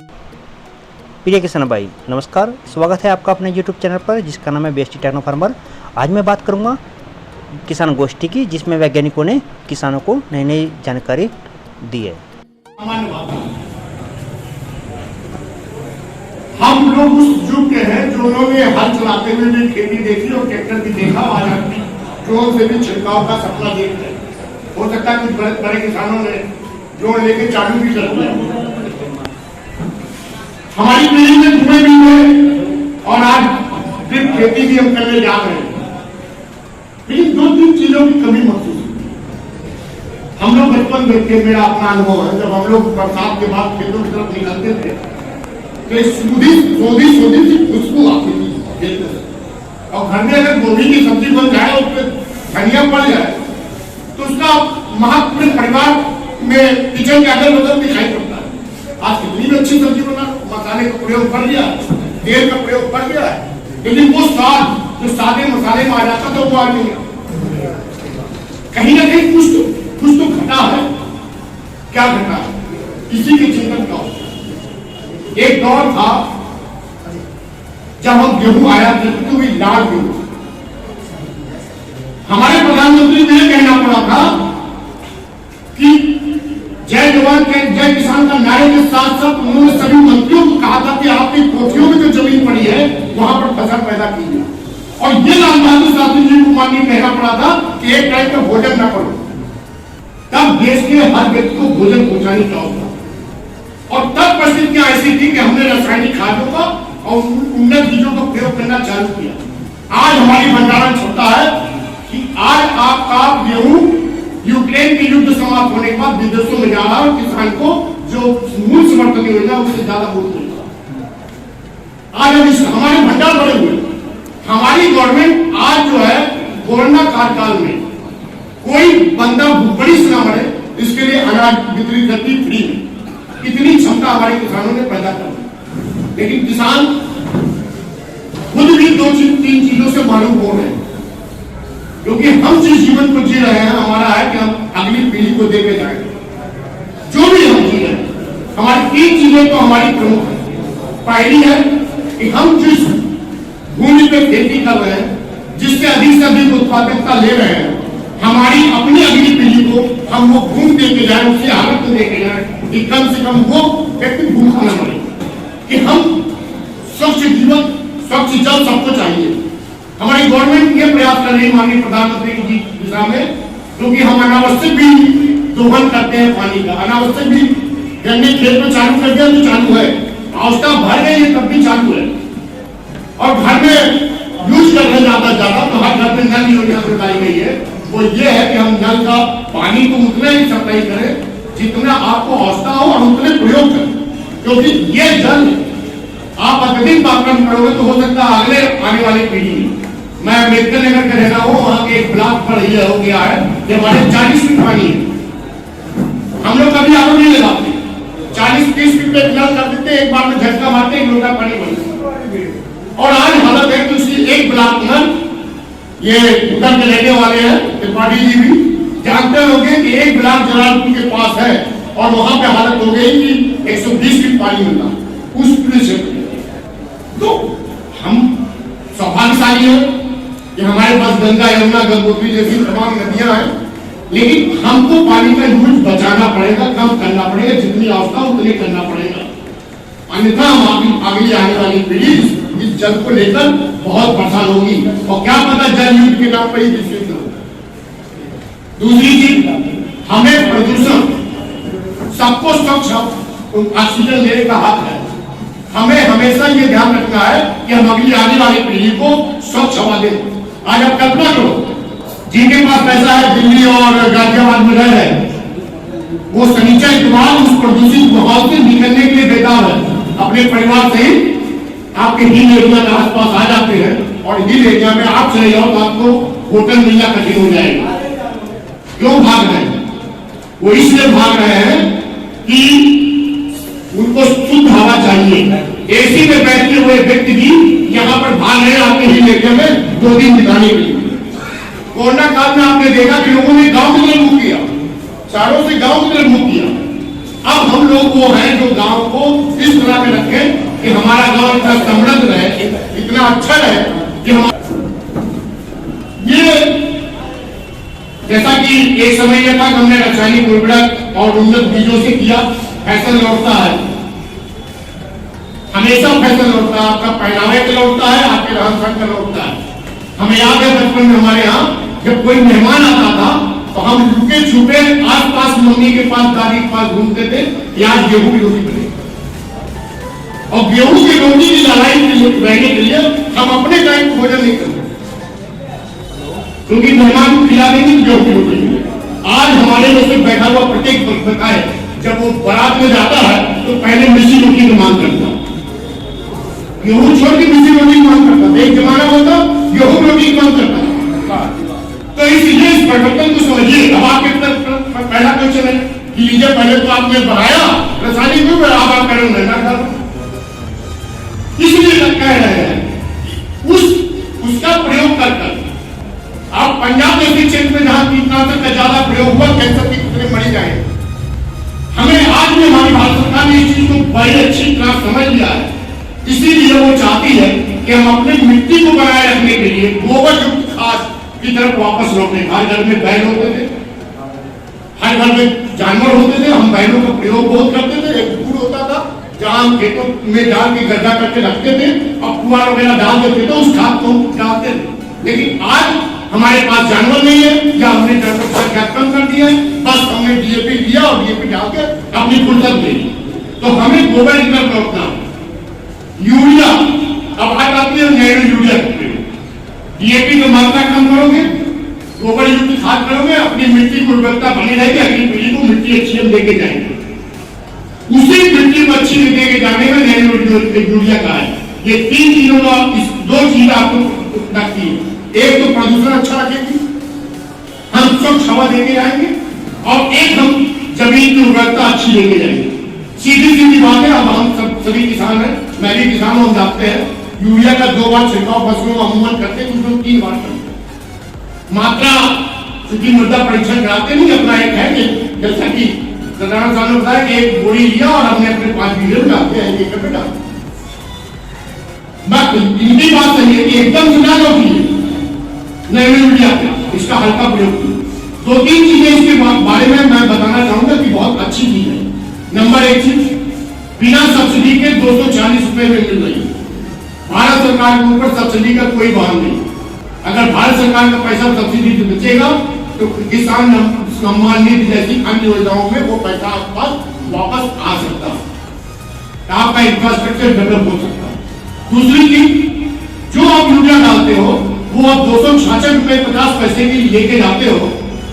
प्रिय किसान भाई नमस्कार, स्वागत है आपका अपने YouTube चैनल पर जिसका नाम है बेस्ट टेक्नो फार्मर। आज मैं बात करूंगा किसान गोष्ठी की, जिसमें वैज्ञानिकों ने किसानों को नई नई जानकारी दी है। हम लोग उस युग के हैं जो उन्होंने हल चलाते हुए भी खेती देखी और ट्रैक्टर भी देखा, आज अपनी ड्रोन से भी छिड़काव का सपना देखते हैं। हो सकता है कुछ बड़े किसानों ने ड्रोन लेके चालू भी कर दिया। हमारी पीढ़ी में धुएं भी हुए और आज ड्रिप खेती भी हम करने जा रहे हैं, लेकिन दो तीन चीजों की कमी महसूस है। हम लोग बचपन में थे, मेरा अपना अनुभव है, जब हम लोग बरसात के बाद खेतों की तरफ निकलते थे तो सोधी सी खुशबू आती थी खेत में, और घर में अगर गोभी की सब्जी बन जाए और फिर धनिया पड़ जाए तो उसका महत्व पूरे परिवार में किचन के अगल बगल दिखाई पड़ता है। आज कितनी भी अच्छी सब्जी बना, मसाले का प्रयोग बढ़ गया, तेल का प्रयोग बढ़ गया है, लेकिन वो स्वाद जो सादे मसाले में आ जाता था वो आ नहीं गया। कहीं ना कहीं कुछ तो घटा है। क्या घटा है, इसी के चिंतन का एक दौर था जब हम गेहूं आया करते हुए लाल गेहूं, हमारे प्रधानमंत्री ने कहना पड़ा था कि जय जवान जय किसान का नारे के साथ साथ उन्होंने सभी मंत्रियों को कहा था कि आपकी कोठियों में जो जमीन पड़ी है वहां पर फसल पैदा कीजिए, और ये लाल बहादुर शास्त्री जी को माननीय कहना पड़ा था कि एक टाइम का भोजन न करो। तब देश के हर व्यक्ति को भोजन पहुंचाने का होता, और तब परिस्थितियां ऐसी थी कि हमने रासायनिक खादों का और उन्नत बीजों का प्रयोग करना चालू किया। आज हमारी भंडारण क्षमता है कि आज आपका गेहूं यूक्रेन के युद्ध समाप्त होने के बाद विदेशों में जा रहा है और किसान को जो मूल समर्थन योजना उससे ज्यादा मूल्य मिल रहा। आज हम हमारे भंडार बढ़े हुए, हमारी गवर्नमेंट आज जो है कोरोना काल में कोई बंदा भूखमरी से न मरे इसके लिए अनाज वितरित करती फ्री में। इतनी क्षमता हमारे किसानों ने पैदा कर दी, लेकिन किसान खुद भी दो तीन चीजों से मालूम हो रहे हैं, क्योंकि हम जिस जीवन को जी रहे हैं हमारा है कि हम अगली पीढ़ी को देके जाएंगे। जो भी हम जी रहे हैं, हमारी तीन चीजें तो हमारी प्रमुख है। पहली है कि हम जिस भूमि पे खेती कर रहे हैं, जिससे अधिक से अधिक उत्पादकता ले रहे हैं, हमारी अपनी अगली पीढ़ी को हम वो भूमि देके जाए, उसकी हालत में देके जाए कि कम से कम वो व्यक्ति भूखा न मरे, कि हम स्वच्छ जीवन स्वच्छ जल सबको चाहिए। हमारी गवर्नमेंट ये प्रयास कर रही है माननीय प्रधानमंत्री की दिशा में, क्योंकि हम अनावश्यक भी दोहन करते हैं पानी का, अनावश्यक भी गन्ने खेत में चालू कर दिया तो चालू है, आवश्यकता भर गई है तब भी चालू है, और घर में यूज करने ज्यादा तो हर घर में नल योजना बताई गई है। वो ये है कि हम नल का पानी को उतना ही सप्लाई करें जितना आपको आवश्यकता हो और उतने प्रयोग करें, क्योंकि ये जल आप अत्यधिक मात्रा में करोगे तो हो सकता है अगले आने वाली पीढ़ी में, मैं अम्बेडकर नगर का रहना हूं, वहां के एक ब्लॉक पर यह हो गया है कि हमारे 40 फीट पानी है, हम लोग कभी आरो नहीं लगाते, 40-30 फीट पे नल कर देते, एक बार में झटका मारते एक लोटा पानी बन, और आज हालत है कि उसकी एक ब्लॉक नल, ये उधर के रहने वाले हैं त्रिपाठी जी भी जानते होंगे कि एक ब्लॉक जलालपुर के पास है और वहां पे हालत हो गई कि 120 फीट पानी मिलता उस पूरे क्षेत्र में। तो हम सौभाग्यशाली हैं कि हमारे पास गंगा यमुना गंगोत्री जैसी तमाम नदियां हैं, लेकिन हमको पानी का यूज बचाना पड़ेगा, कम करना पड़ेगा, जितनी आवश्यकता उतनी करना पड़ेगा, अन्यथा हम अगली आने वाली पीढ़ी इस जल को लेकर बहुत परेशान होगी, और क्या पता जल युद्ध के नाम पर ही विश्व हो। दूसरी चीज, हमें प्रदूषण सबको स्वच्छ ऑक्सीजन लेने का हक है। हमें हमेशा ये ध्यान रखना है कि हम अगली आने वाली पीढ़ी को स्वच्छ हवा दें। आज आप कल्पना करो, जिनके पास पैसा है दिल्ली और गाजियाबाद में रह रहे, वो शनिचर इतवार उस प्रदूषित माहौल से निकलने के लिए बेकार है, अपने परिवार से आपके हिल एरिया के आसपास आ जाते हैं, और हिल एरिया में आप चले जाओ तो आपको होटल मिलना कठिन हो जाएगा। क्यों भाग रहे हैं? वो इसलिए भाग रहे हैं कि उनको शुद्ध हवा चाहिए। एसी में बैठे हुए व्यक्ति भी यहाँ पर भाग रहे हैं आपके हिल एरिया में 2 दिन बिताने के लिए। कोरोना काल में आपने देखा कि लोगों ने गांव की तरफ मुंह किया, चारों से गांव की तरफ मुंह किया, अब हम लोग वो हैं जो गांव को इस तरह में रखें कि हमारा गांव इतना समृद्ध रहे, इतना अच्छा रहे कि हम ये, जैसा कि एक समय यह था कि हमने रासायनिक उर्वरक और उन्नत बीजों से किया, फैशन लौटता है, हमेशा फैशन लौटता है, आपका पहनावे का लौटता है, आपके रहन सहन का लौटता है। हमें याद है बचपन में हमारे यहाँ जब कोई मेहमान आता था तो हम लुके छुपे आस पास मम्मी के पास, दादी के पास घूमते थे कि आज गेहूं की रोटी बनेगी, और गेहूं की रोटी की लड़ाई रहने के लिए हम अपने टाइम भोजन नहीं करते, क्योंकि मेहमान को खिला देंगे गेहूं की रोटी मिलेगी। आज हमारे में से बैठा हुआ प्रत्येक बता है, जब वो बारात में जाता है तो पहले मिस्सी रोटी की मांग करता है, गेहूं छोड़ के मिस्सी रोटी की मांग करता है। एक जमाना होता गेहूं रोटी की मांग करता है। तो इसलिए इस परिवर्तन को समझिए। अब आपके पहला क्वेश्चन है कि लीजिए, पहले तो आपने बढ़ाया रासायनिक में, अब आप कह रहे हैं ना, इसलिए कह रहे हैं उसका प्रयोग कर आप पंजाब जैसे क्षेत्र में जहां कीटनाशक का ज्यादा प्रयोग हुआ, कैंसर के कितने मरीज आए। हमें आज भी हमारी भारत सरकार ने इस चीज को बड़ी अच्छी तरह समझ लिया है, इसीलिए वो चाहती है कि हम अपनी मिट्टी को बनाए रखने के लिए गोबर युक्त खाद की तरफ वापस लौटे। हर घर में बैल होते थे, हर घर में जानवर होते थे, हम बैलों का प्रयोग बहुत करते थे। एक गुड़ होता था जहां हम खेतों में डाल के गड्ढा करके रखते थे और कुआं वगैरह डाल देते थे, उस खाद को डालते थे। लेकिन आज हमारे पास जानवर नहीं है, या हमने जानवर का खाद कम कर दिया है, बस हमने डीएपी दिया और डीएपी डाल के अपनी फुर्सत ले ली। तो हमें गोबर की तरफ लौटना। यूरिया, अब बात आती है नैनो यूरिया का प्रयोग। डीएपी की मात्रा कम करोगे, गोबर युक्त खाद करोगे, अपनी मिट्टी की उर्वरता बनी रहेगी, अगली पीढ़ी को मिट्टी अच्छी हम देके जाएंगे। उसी मिट्टी को अच्छी देके जाने में नैनो यूरिया का है। ये तीन चीजों का, दो चीज आपको रखती है। एक तो प्रदूषण अच्छा रखेगी, हम स्वच्छ हवा देके जाएंगे, और एक हम जमीन की उर्वरता अच्छी लेके जाएंगे। सीधी सीधी बात है। अब हम सभी किसान हैं, मैं भी किसान हूं, हम जानते हैं यूरिया का 2 बार छिड़काव फसलों में अमूमन करते हैं, उसमें 3 बार करते हैं। मात्रा चूंकि मृदा परीक्षण कराते नहीं, अपना एक है कि जैसा कि सदानंद साहब ने बताया कि एक बोरी लिया और हमने अपने 5 बीघे में डालते हैं, 1 एकड़ में डालते। इनकी बात सही है कि एकदम सुना लो नैनो यूरिया इसका हल्का प्रयोग किया। 2-3 चीजें इसके बारे में मैं बताना चाहूंगा कि बहुत अच्छी चीज है। नंबर 1 चीज, बिना सब्सिडी के 240 रुपए में मिल रही है। भारत सरकार के ऊपर सब्सिडी का कोई भार नहीं। अगर भारत सरकार का पैसा सब्सिडी से बचेगा तो किसान सम्मान निधि जैसी अन्य योजनाओं में वो पैसा आपके पास वापस आ सकता है, आपका इंफ्रास्ट्रक्चर डेवलप हो सकता है। दूसरी चीज, जो आप यूरिया डालते हो वो आप 266 रुपए 50 पैसे की लेके जाते हो,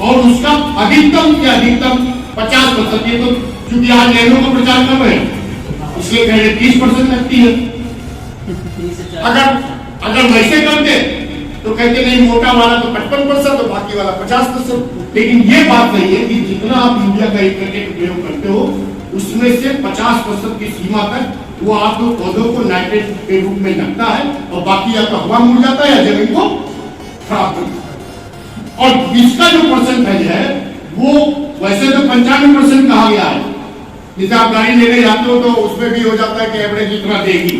और उसका अधिकतम से अधिकतम 50%, ये तो क्योंकि आज नैनो का प्रचार कर रहे हैं इसलिए कह रहे 30% लगती है। अगर वैसे करते तो कहते नहीं, मोटा वाला तो 55% और बाकी वाला 50%। लेकिन ये बात नहीं है कि जितना आप यूरिया का 1 करके प्रयोग करते हो उसमें से 50% की सीमा तक वो आपको पौधों को नाइट्रेट के रूप में लगता है, और बाकी या तो हवा में उड़ जाता है या जमीन को खराब करता है। और इसका जो परसेंटेज है वो वैसे तो 95% कहा गया है। जैसे आप गाड़ी लेके जाते हो तो उसमें भी हो जाता है कि एवरेज इतना देगी,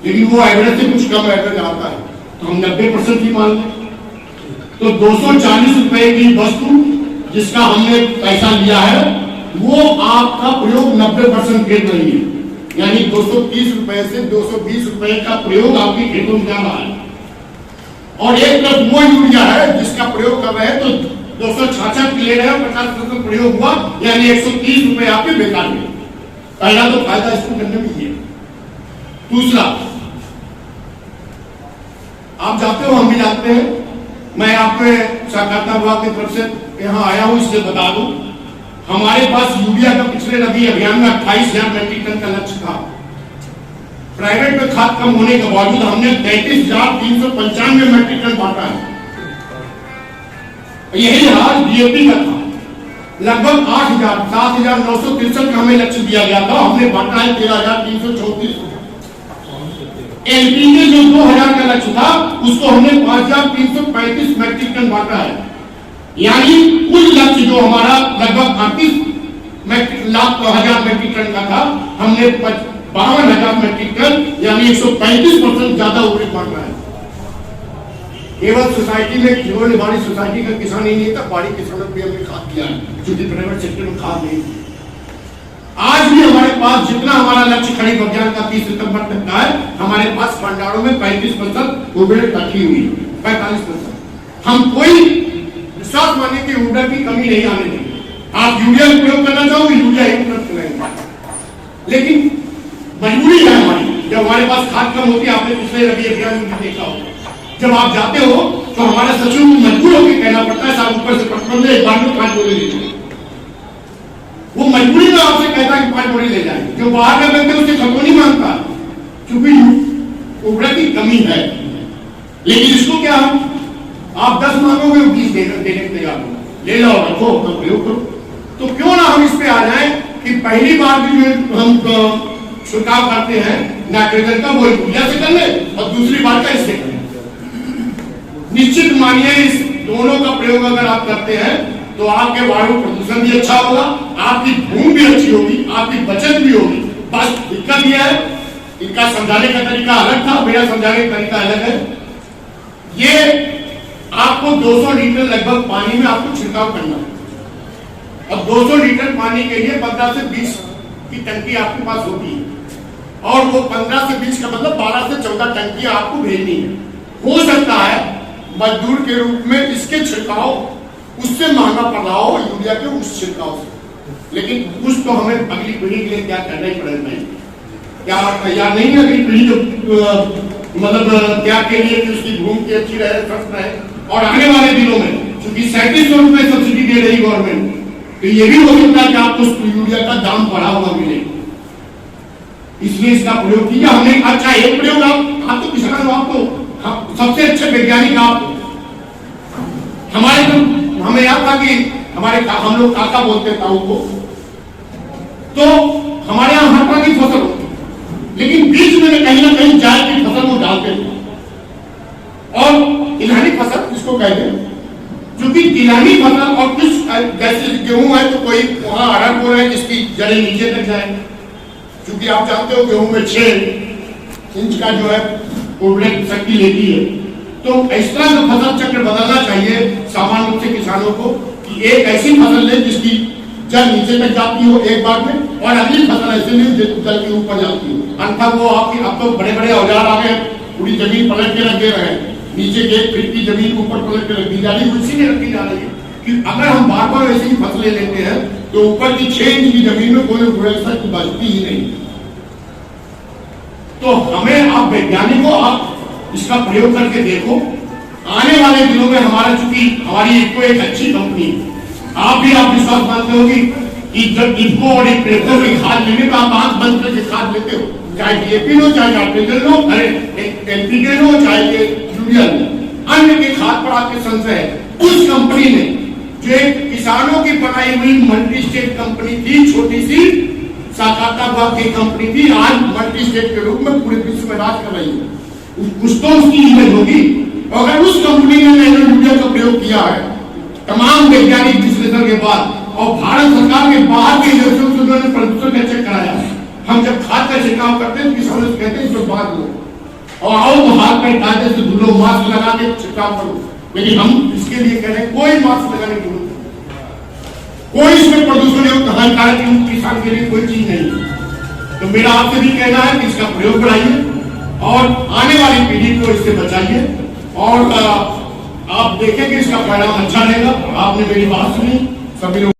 लेकिन वो एवरेज से कुछ कम एवरेज आता है, तो हम 90% ही मान लें। तो 240 रुपए की वस्तु जिसका हमने पैसा लिया है वो आपका प्रयोग 90% कर रही है, यानी 230 रुपए से 220 रुपए का प्रयोग आपके खेतों में जा रहा है। और एक तरफ वो यूरिया है जिसका प्रयोग कर रहे हैं तो 266 ले रहे हैं, 50% प्रयोग हुआ, यानी 130 रुपए आपके बेकार हुए। पहला तो फायदा इसको करने में ही है। दूसरा, आप जाते हो, हम भी जाते हैं, मैं आपके सहकारिता विभाग की तरफ से यहाँ आया हूं इसलिए बता दूं, हमारे पास यूरिया का पिछले रबी अभियान में 28,000 मीट्रिक टन का लक्ष्य था। प्राइवेट में खाद कम होने के बावजूद हमने 33,395 मीट्रिक टन बांटा है। यही हाल डीएपी का था, लगभग 7,963 का हमें लक्ष्य दिया गया था, हमने बांटा है 13,334। एलपीजी जो 2,000 का लक्ष्य था उसको हमने 5,335 मीट्रिक टन बांटा है, यानी कुल लक्ष्य जो हमारा लगभग हजार मेट्रिक टन का था, हमने 52,000 मेट्रिक टन यानी 135% ज्यादा यूरिया बढ़ रहा है। केवल सोसाइटी में केवल हमारी सोसाइटी का किसान ही नहीं था, बाड़ी किसानों भी हमने खाद दिया है, क्योंकि प्राइवेट सेक्टर में खाद नहीं। आज भी हमारे पास जितना हमारा लक्ष्य खरीफ अभियान का 30 सितंबर तक का है, हमारे पास भंडारों में 35% यूरिया रखी हुई है, 45%। हम कोई विश्वास माने कि यूरिया की कमी नहीं आने देंगे। आप यूरिया का प्रयोग करना चाहोगे, यूरिया ही उपलब्ध कराएंगे, लेकिन मजबूरी है हमारी। जब हमारे पास खाद कम होती है, आपने पिछले रबी अभियान में देखा होगा, जब आप जाते हो तो हमारे सचिव को मजबूर होकर कहना पड़ता है साहब ऊपर से पटवन एक बार में 5 बोरे ले लीजिए। वो मजबूरी में आपसे कहता है कि 5 बोरे ले जाए। जो बाहर का व्यक्ति उससे खत्म नहीं मांगता, क्योंकि यूरिया की कमी है। लेकिन इसको क्या आप 10 मांगोगे, 20 देने के तैयार हो, ले लो रखो तो प्रयोग करो। तो क्यों ना हम इस पे आ जाए कि पहली बार भी हम छिड़काव करते हैं नाइट्रोजन का, वो यूरिया से कर ले, और दूसरी बार का इससे कर ले। निश्चित मानिए इस दोनों का प्रयोग अगर आप करते हैं तो आपके वायु प्रदूषण भी अच्छा होगा, आपकी भूमि भी अच्छी होगी, आपकी बचत भी होगी। बस दिक्कत यह है, इनका समझाने का तरीका अलग था, मेरा समझाने का तरीका अलग है। ये आपको 200 लीटर लगभग पानी में आपको छिड़काव करना है। अब 200 लीटर पानी के लिए 15 से 20 की टंकी आपके पास होती है, और वो 15 से 20 का मतलब 12 से 14 टंकियां आपको भेजनी है। हो सकता है मजदूर के रूप में इसके छिड़काव उससे महंगा पड़ रहा हो यूरिया के उस छिड़काव से, लेकिन कुछ तो हमें अगली पीढ़ी के लिए क्या करना ही पड़ेगा। क्या तैयार नहीं है अगली पीढ़ी जो मतलब क्या के लिए कि उसकी भूमि की अच्छी रहे, स्वस्थ रहे। और आने वाले दिनों में क्योंकि 3700 रुपए सब्सिडी दे रही गवर्नमेंट, तो ये भी हो सकता है कि आपको यूरिया का दाम बढ़ा हुआ मिले, इसलिए इसका प्रयोग किया हमने। अच्छा एक प्रयोग आप तो किसान हो, आपको सबसे अच्छे वैज्ञानिक आप हमारे तो हमें याद था कि हम लोग काका बोलते ताऊ को, तो हमारे यहाँ हर तरह की फसल होती, लेकिन बीच में कहीं ना कहीं जाए की फसल वो डालते थे। और तिलहनी फसल जिसको कहते हैं, क्योंकि तिलहनी फसल और कुछ जैसे गेहूं है तो कोई वहां अरहर बोल रहे हैं जिसकी जड़ें नीचे तक जाए, क्योंकि आप जानते हो गेहूं में 6 इंच का जो है उर्वरक शक्ति लेती है। तो इस तरह का फसल चक्र बदलना चाहिए सामान्य रूप से किसानों को, कि एक ऐसी फसल ले जिसकी जड़ नीचे तक जाती हो एक बार में, और अगली फसल ऐसे नहीं जल के ऊपर जाती हो। अन्यथा वो आपकी अब तो बड़े बड़े औजार आ गए, पूरी जमीन पलट के रख दे रहे हैं, नीचे के 1 फीट की जमीन ऊपर पलट के रख दी जा रही है। इसीलिए रखी जा रही है कि अगर हम बार बार ऐसी ही फसलें लेते हैं तो ऊपर की 6 इंच की जमीन में कोई उर्वरकता की बचती ही नहीं। तो हमें आप वैज्ञानिकों आप इसका प्रयोग करके देखो। आने वाले दिनों में हमारा चूंकि हमारी इफको एक अच्छी कंपनी, आप भी आप विश्वास मानते होगी कि जब इफको और एक प्रेको की खाद लेने का आप आंख बंद करके खाद लेते हो, चाहे डीएपी लो, चाहे नाइट्रोजन लो, अरे एनपीके लो, चाहे यूरिया लो, अन्य के खाद पर आपके संशय है। उस कंपनी ने जो किसानों की बनाई हुई मल्टी स्टेट कंपनी थी, छोटी सी साकाता की कंपनी थी, आज मल्टी स्टेट के रूप में पूरे विश्व में राज कर रही है। कुछ तो उसकी इमेज होगी। अगर उस कंपनी ने नैनो यूरिया का प्रयोग किया है तमाम वैज्ञानिक विश्लेषण के बाद, और भारत सरकार के बाहर के एजेंसियों से उन्होंने प्रदूषण का चेक कराया, हम जब खाद का छिड़काव करते हैं तो किसानों से कहते हैं इसको बांध लो और आओ तो हाथ में कायदे से धुलो, मास्क लगा के छिड़काव करो। लेकिन हम इसके लिए कह रहे हैं कोई मास्क लगाने की जरूरत नहीं, कोई इसमें प्रदूषण युक्त हानिकारक किसान के लिए कोई चीज नहीं। तो मेरा आपसे भी कहना है कि इसका प्रयोग बढ़ाइए और आने वाली पीढ़ी को इससे बचाइए, और आप देखेंगे इसका परिणाम अच्छा रहेगा। आपने मेरी बात सुनी, सभी लोग